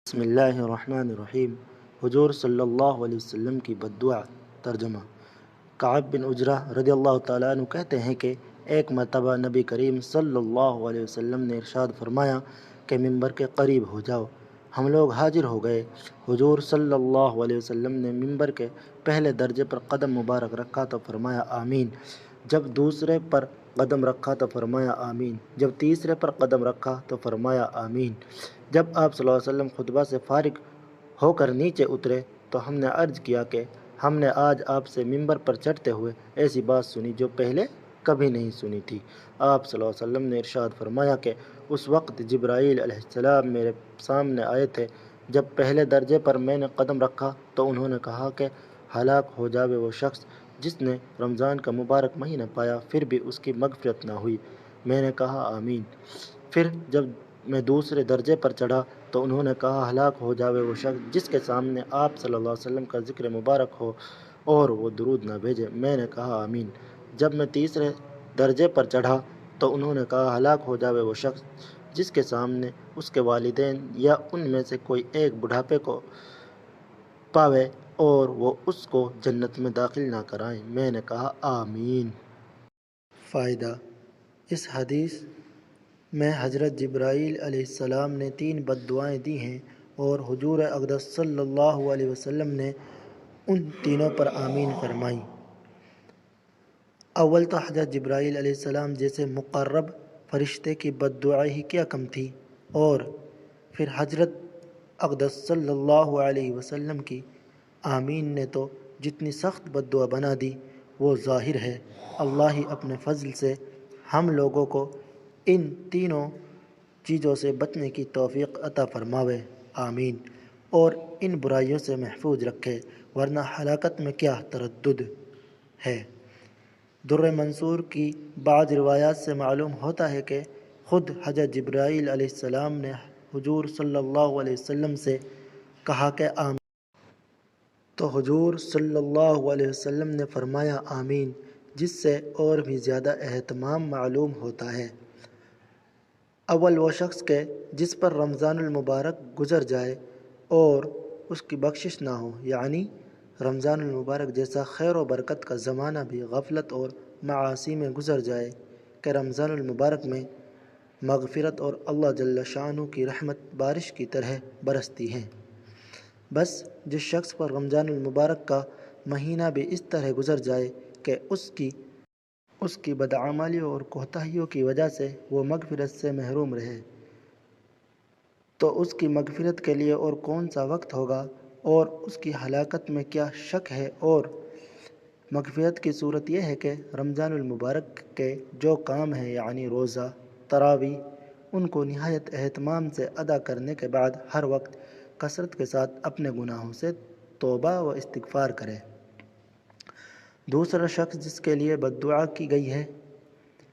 بسم اللہ الرحمن الرحیم۔ حضور صلی اللہ علیہ وسلم کی بد دعا۔ ترجمہ۔ کعب بن عجرہ رضی اللہ تعالیٰ عنہ کہتے ہیں کہ ایک مرتبہ نبی کریم صلی اللہ علیہ وسلم نے ارشاد فرمایا کہ ممبر کے قریب ہو جاؤ۔ ہم لوگ حاضر ہو گئے۔ حضور صلی اللہ علیہ وسلم نے ممبر کے پہلے درجے پر قدم مبارک رکھا تو فرمایا آمین، جب دوسرے پر قدم رکھا تو فرمایا آمین، جب تیسرے پر قدم رکھا تو فرمایا آمین۔ جب آپ صلی اللہ علیہ وسلم خطبہ سے فارغ ہو کر نیچے اترے تو ہم نے عرض کیا کہ ہم نے آج آپ سے ممبر پر چڑھتے ہوئے ایسی بات سنی جو پہلے کبھی نہیں سنی تھی۔ آپ صلی اللہ علیہ وسلم نے ارشاد فرمایا کہ اس وقت جبرائیل علیہ السلام میرے سامنے آئے تھے۔ جب پہلے درجے پر میں نے قدم رکھا تو انہوں نے کہا کہ ہلاک ہو جاوے وہ شخص جس نے رمضان کا مبارک مہینہ پایا پھر بھی اس کی مغفرت نہ ہوئی۔ میں نے کہا آمین۔ پھر جب میں دوسرے درجے پر چڑھا تو انہوں نے کہا ہلاک ہو جاوے وہ شخص جس کے سامنے آپ صلی اللہ علیہ وسلم کا ذکر مبارک ہو اور وہ درود نہ بھیجے۔ میں نے کہا آمین۔ جب میں تیسرے درجے پر چڑھا تو انہوں نے کہا ہلاک ہو جاوے وہ شخص جس کے سامنے اس کے والدین یا ان میں سے کوئی ایک بڑھاپے کو پاوے اور وہ اس کو جنت میں داخل نہ کرائیں۔ میں نے کہا آمین۔ فائدہ: اس حدیث میں حضرت جبرائیل علیہ السلام نے 3 بد دعائیں دی ہیں اور حضور اقدس صلی اللہ علیہ وسلم نے ان تینوں پر آمین فرمائی۔ اول تو حضرت جبرائیل علیہ السلام جیسے مقرب فرشتے کی بد دعائیں ہی کیا کم تھی، اور پھر حضرت اقدس صلی اللہ علیہ وسلم کی آمین نے تو جتنی سخت بد دعا بنا دی وہ ظاہر ہے۔ اللہ ہی اپنے فضل سے ہم لوگوں کو ان تینوں چیزوں سے بچنے کی توفیق عطا فرماوے، آمین، اور ان برائیوں سے محفوظ رکھے، ورنہ ہلاکت میں کیا تردد ہے۔ در منصور کی بعض روایات سے معلوم ہوتا ہے کہ خود حضرت جبرائیل علیہ السلام نے حضور صلی اللہ علیہ وسلم سے کہا کہ آمین، تو حضور صلی اللہ علیہ وسلم نے فرمایا آمین، جس سے اور بھی زیادہ اہتمام معلوم ہوتا ہے۔ اول وہ شخص کہ جس پر رمضان المبارک گزر جائے اور اس کی بخشش نہ ہو، یعنی رمضان المبارک جیسا خیر و برکت کا زمانہ بھی غفلت اور معاصی میں گزر جائے کہ رمضان المبارک میں مغفرت اور اللہ جل شانہ کی رحمت بارش کی طرح برستی ہیں۔ بس جس شخص پر رمضان المبارک کا مہینہ بھی اس طرح گزر جائے کہ اس کی بدعمالیوں اور کوتاہیوں کی وجہ سے وہ مغفرت سے محروم رہے، تو اس کی مغفرت کے لیے اور کون سا وقت ہوگا، اور اس کی ہلاکت میں کیا شک ہے۔ اور مغفرت کی صورت یہ ہے کہ رمضان المبارک کے جو کام ہیں، یعنی روزہ، تراویح، ان کو نہایت اہتمام سے ادا کرنے کے بعد ہر وقت کثرت کے ساتھ اپنے گناہوں سے توبہ و استغفار کرے۔ دوسرا شخص جس کے لیے بد دعا کی گئی ہے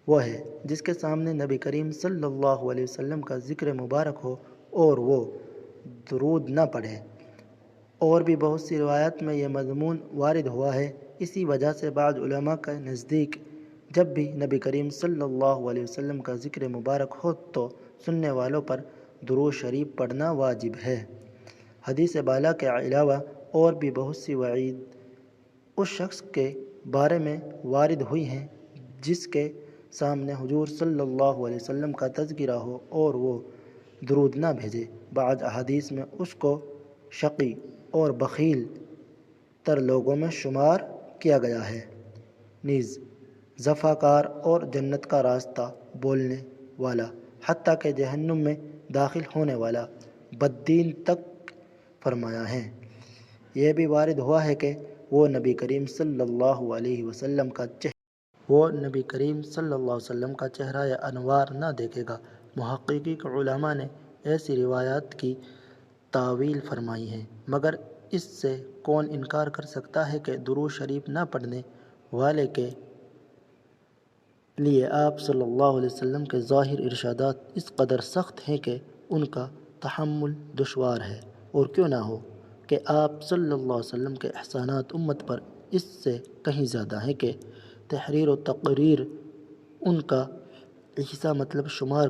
وہ ہے جس کے سامنے نبی کریم صلی اللہ علیہ وسلم کا ذکر مبارک ہو اور وہ درود نہ پڑھے۔ اور بھی بہت سی روایات میں یہ مضمون وارد ہوا ہے۔ اسی وجہ سے بعض علماء کے نزدیک جب بھی نبی کریم صلی اللہ علیہ وسلم کا ذکر مبارک ہو تو سننے والوں پر درود شریف پڑھنا واجب ہے۔ حدیث بالا کے علاوہ اور بھی بہت سی وعید اس شخص کے بارے میں وارد ہوئی ہیں جس کے سامنے حضور صلی اللہ علیہ وسلم کا تذکرہ ہو اور وہ درود نہ بھیجے۔ بعض احادیث میں اس کو شقی اور بخیل تر لوگوں میں شمار کیا گیا ہے، نیز جفاکار اور جنت کا راستہ بولنے والا، حتیٰ کہ جہنم میں داخل ہونے والا بددین تک فرمایا ہے۔ یہ بھی وارد ہوا ہے کہ وہ نبی کریم صلی اللہ علیہ وسلم کا چہرہ انوار نہ دیکھے گا۔ محققین علماء نے ایسی روایات کی تاویل فرمائی ہے، مگر اس سے کون انکار کر سکتا ہے کہ درود شریف نہ پڑھنے والے کے لیے آپ صلی اللہ علیہ وسلم کے ظاہر ارشادات اس قدر سخت ہیں کہ ان کا تحمل دشوار ہے۔ اور کیوں نہ ہو کہ آپ صلی اللہ علیہ وسلم کے احسانات امت پر اس سے کہیں زیادہ ہیں کہ تحریر و تقریر ان کا حصہ مطلب شمار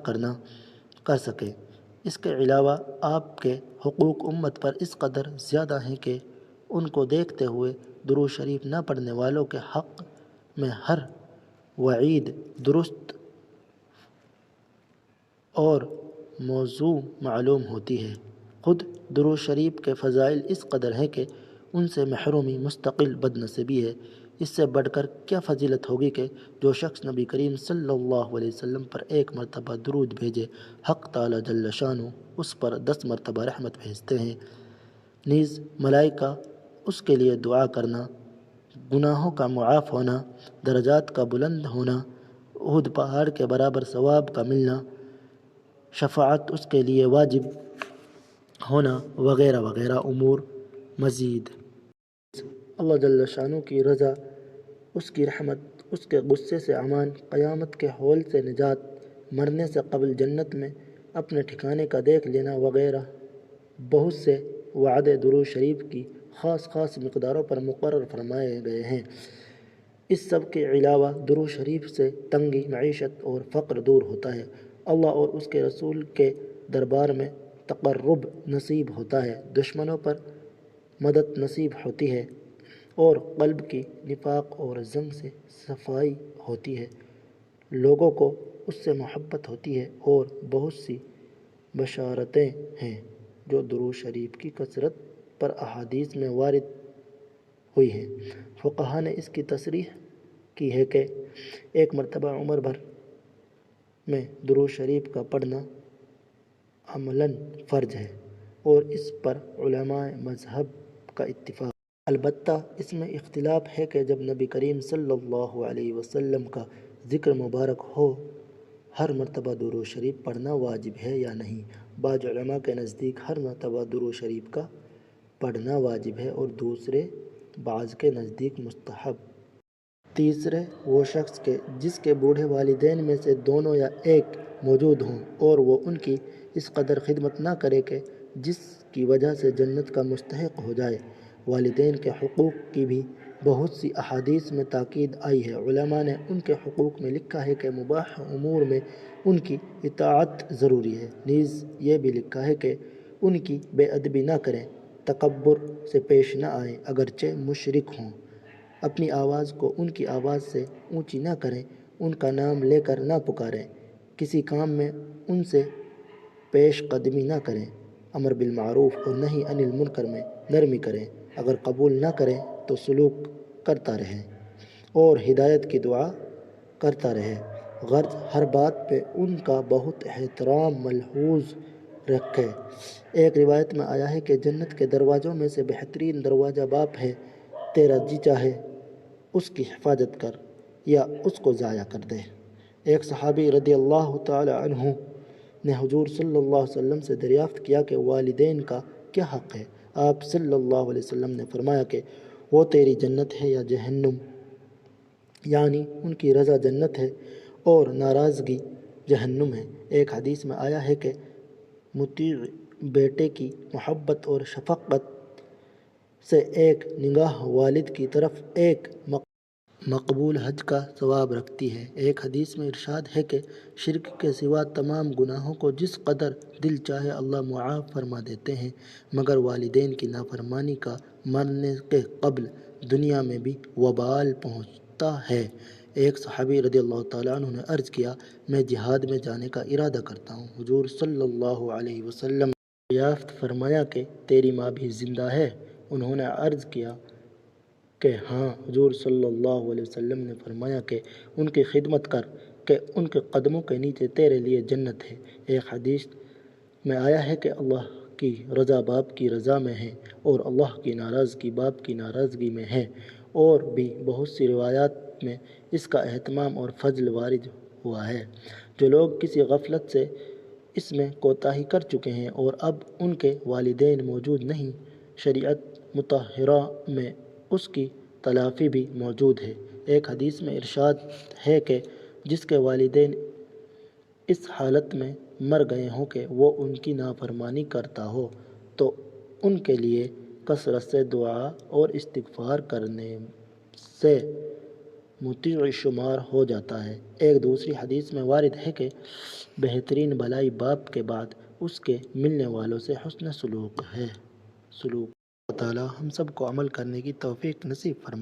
کر سکے۔ اس کے علاوہ آپ کے حقوق امت پر اس قدر زیادہ ہیں کہ ان کو دیکھتے ہوئے درود شریف نہ پڑھنے والوں کے حق میں ہر وعید درست اور موضوع معلوم ہوتی ہے۔ خود درود شریف کے فضائل اس قدر ہیں کہ ان سے محرومی مستقل بدنصیبی ہے۔ اس سے بڑھ کر کیا فضیلت ہوگی کہ جو شخص نبی کریم صلی اللہ علیہ وسلم پر ایک مرتبہ درود بھیجے، حق تعالی جل شانہ اس پر 10 مرتبہ رحمت بھیجتے ہیں۔ نیز ملائکہ اس کے لیے دعا کرنا، گناہوں کا معاف ہونا، درجات کا بلند ہونا، احد پہاڑ کے برابر ثواب کا ملنا، شفاعت اس کے لیے واجب ہونا وغیرہ وغیرہ امور مزید۔ اللہ جل شانہ کی رضا، اس کی رحمت، اس کے غصے سے امان، قیامت کے ہول سے نجات، مرنے سے قبل جنت میں اپنے ٹھکانے کا دیکھ لینا وغیرہ بہت سے وعدے درود شریف کی خاص مقداروں پر مقرر فرمائے گئے ہیں۔ اس سب کے علاوہ درود شریف سے تنگی، معیشت اور فقر دور ہوتا ہے، اللہ اور اس کے رسول کے دربار میں تقرب نصیب ہوتا ہے، دشمنوں پر مدد نصیب ہوتی ہے اور قلب کی نفاق اور زنگ سے صفائی ہوتی ہے، لوگوں کو اس سے محبت ہوتی ہے، اور بہت سی بشارتیں ہیں جو درود شریف کی کثرت پر احادیث میں وارد ہوئی ہیں۔ فقہا نے اس کی تصریح کی ہے کہ ایک مرتبہ عمر بھر میں درود شریف کا پڑھنا عملاً فرض ہے، اور اس پر علماء مذہب کا اتفاق۔ البتہ اس میں اختلاف ہے کہ جب نبی کریم صلی اللہ علیہ وسلم کا ذکر مبارک ہو، ہر مرتبہ درود شریف پڑھنا واجب ہے یا نہیں۔ بعض علماء کے نزدیک ہر مرتبہ درود شریف کا پڑھنا واجب ہے، اور دوسرے بعض کے نزدیک مستحب۔ تیسرے، وہ شخص کے جس کے بوڑھے والدین میں سے دونوں یا ایک موجود ہوں اور وہ ان کی اس قدر خدمت نہ کرے کہ جس کی وجہ سے جنت کا مستحق ہو جائے۔ والدین کے حقوق کی بھی بہت سی احادیث میں تاکید آئی ہے۔ علماء نے ان کے حقوق میں لکھا ہے کہ مباح امور میں ان کی اطاعت ضروری ہے، نیز یہ بھی لکھا ہے کہ ان کی بے ادبی نہ کریں، تکبر سے پیش نہ آئیں اگرچہ مشرک ہوں، اپنی آواز کو ان کی آواز سے اونچی نہ کریں، ان کا نام لے کر نہ پکاریں، کسی کام میں ان سے پیش قدمی نہ کریں، امر بالمعروف اور نہی عن المنکر میں نرمی کریں، اگر قبول نہ کریں تو سلوک کرتا رہیں اور ہدایت کی دعا کرتا رہے، غرض ہر بات پہ ان کا بہت احترام ملحوظ رکھے۔ ایک روایت میں آیا ہے کہ جنت کے دروازوں میں سے بہترین دروازہ باب ہے، تیرا جی چاہے اس کی حفاظت کر یا اس کو ضائع کر دے۔ ایک صحابی رضی اللہ تعالی عنہ نے حضور صلی اللہ علیہ وسلم سے دریافت کیا کہ والدین کا کیا حق ہے؟ آپ صلی اللہ علیہ وسلم نے فرمایا کہ وہ تیری جنت ہے یا جہنم، یعنی ان کی رضا جنت ہے اور ناراضگی جہنم ہے۔ ایک حدیث میں آیا ہے کہ مطیع بیٹے کی محبت اور شفقت سے ایک نگاہ والد کی طرف ایک مقبول حج کا ثواب رکھتی ہے۔ ایک حدیث میں ارشاد ہے کہ شرک کے سوا تمام گناہوں کو جس قدر دل چاہے اللہ معاف فرما دیتے ہیں، مگر والدین کی نافرمانی کا مرنے کے قبل دنیا میں بھی وبال پہنچتا ہے۔ ایک صحابی رضی اللہ تعالیٰ عنہ نے عرض کیا، میں جہاد میں جانے کا ارادہ کرتا ہوں۔ حضور صلی اللہ علیہ وسلم نے دریافت فرمایا کہ تیری ماں بھی زندہ ہے؟ انہوں نے عرض کیا کہ ہاں۔ حضور صلی اللہ علیہ وسلم نے فرمایا کہ ان کی خدمت کر کہ ان کے قدموں کے نیچے تیرے لیے جنت ہے۔ ایک حدیث میں آیا ہے کہ اللہ کی رضا باپ کی رضا میں ہے اور اللہ کی ناراضگی باپ کی ناراضگی میں ہے، اور بھی بہت سی روایات میں اس کا اہتمام اور فضل وارد ہوا ہے۔ جو لوگ کسی غفلت سے اس میں کوتاہی کر چکے ہیں اور اب ان کے والدین موجود نہیں، شریعت مطہرہ میں اس کی تلافی بھی موجود ہے۔ ایک حدیث میں ارشاد ہے کہ جس کے والدین اس حالت میں مر گئے ہوں کہ وہ ان کی نافرمانی کرتا ہو تو ان کے لیے کثرت سے دعا اور استغفار کرنے سے مطیع شمار ہو جاتا ہے۔ ایک دوسری حدیث میں وارد ہے کہ بہترین بھلائی باپ کے بعد اس کے ملنے والوں سے حسن سلوک ہے۔ اللہ تعالیٰ ہم سب کو عمل کرنے کی توفیق نصیب فرمائے۔